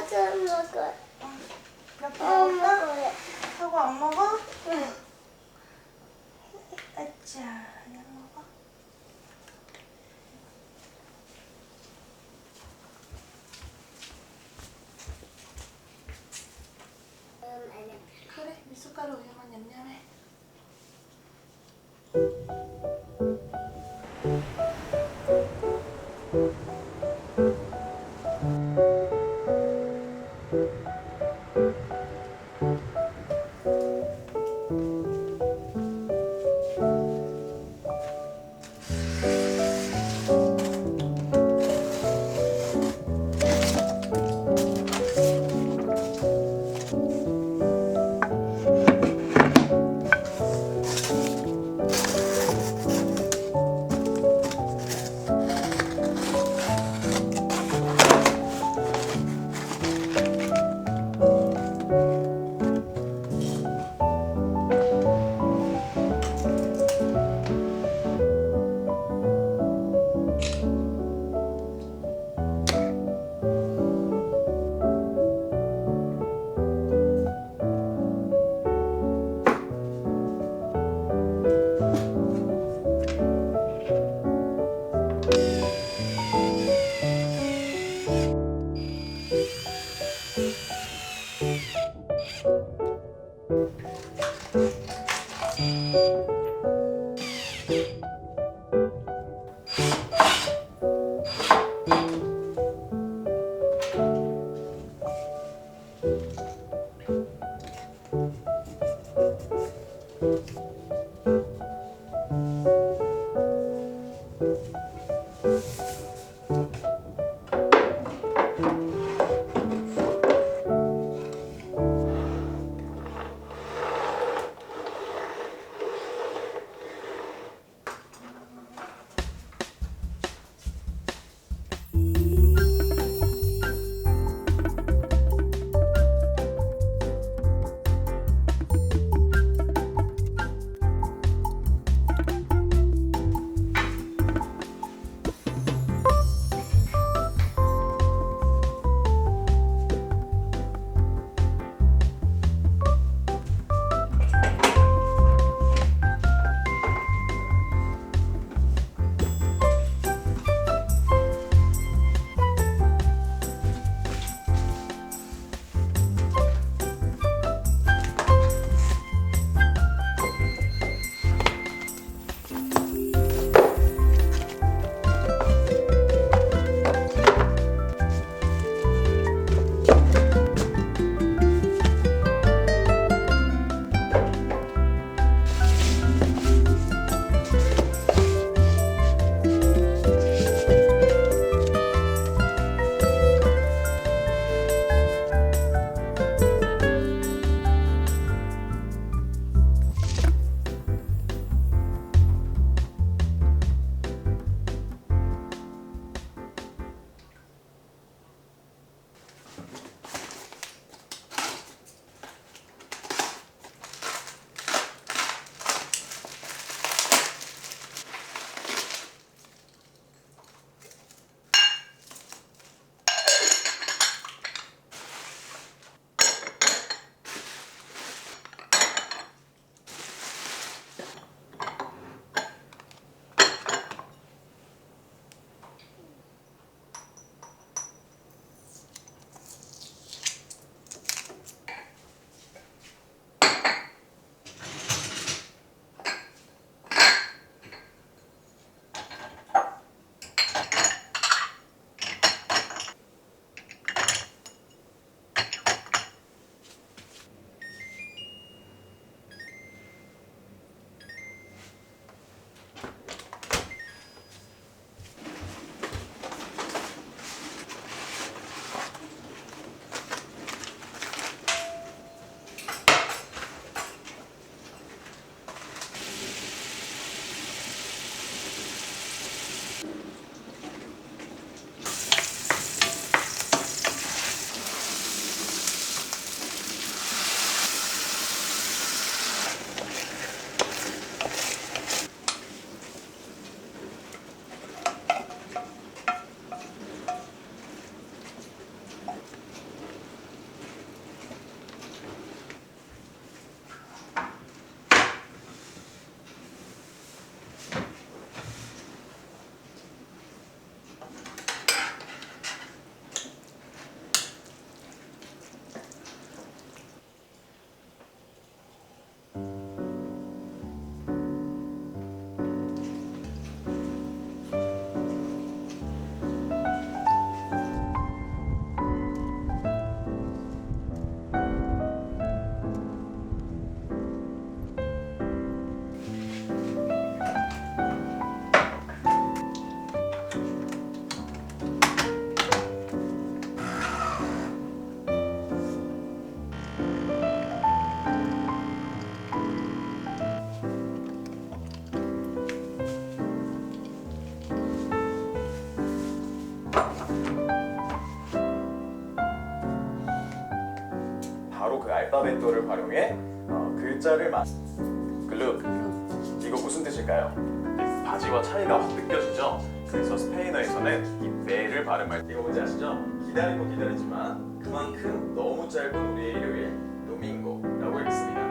저도 먹어. 몇 번 먹을까? 먹어요. 하고 안 먹어? 응. 아짜, 안 먹어? 아니야. 그래, 미숫가루 우유만 냠냠해. 바로 그 알파벳도를 활용해 글자를 글룩. 이거 무슨 뜻일까요? 바지와 차이가 확 느껴지죠? 그래서 스페인어에서는 이 베를 발음할 때 이거 뭔지 아시죠? 기다리고 기다리지만 그만큼 너무 짧은 우리의 일요일 도밍고라고 읽습니다.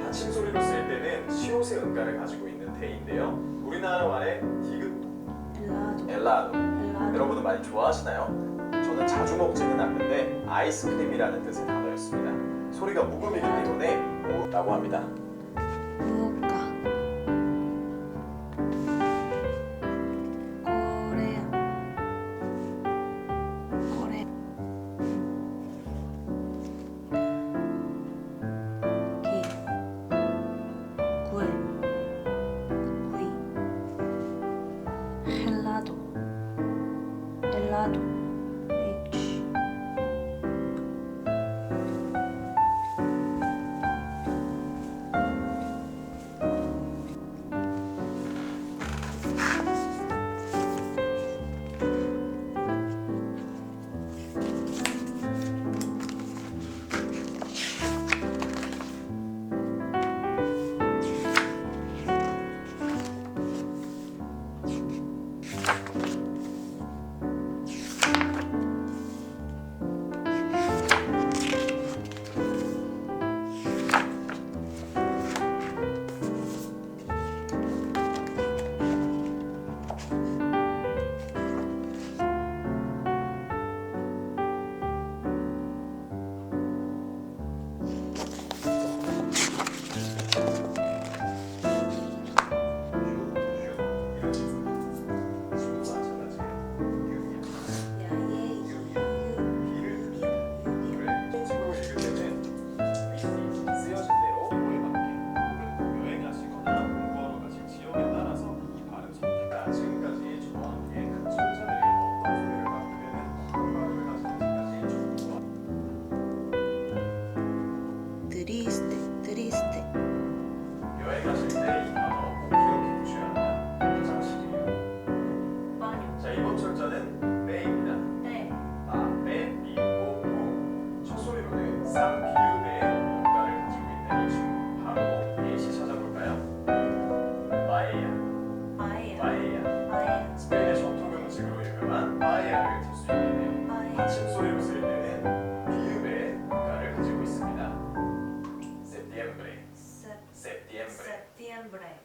받침 소리로 쓸 때는 시옷의 음가를 가지고 있는 데인데요. 우리나라 말의 디귿 엘라도 여러분은 많이 좋아하시나요? 저는 자주 먹지는 않는데 아이스크림이라는 뜻의 단어였습니다. 소리가 묵음이기 때문에 오라고 합니다. 무엇가 코레아 코레 기 구에 구이 헬라도 헬라도 H 트리스테 여행 가실 때 이 단어 꼭 기억해 두셔야 합니다. 화장실이요. 자, 이번 철자는 빼입니다. 빼, 미고, 부. 첫 소리로는 쌍비읍의 음가를 가지고 있는 이 친구 바로 예시 찾아볼까요? 바에야. 스페인의 전통 음식으로 유명한 바에야를 들 수 있는데요. 받침 소리로 쓸 때는 비읍의 음가를 가지고 있습니다. septiembre.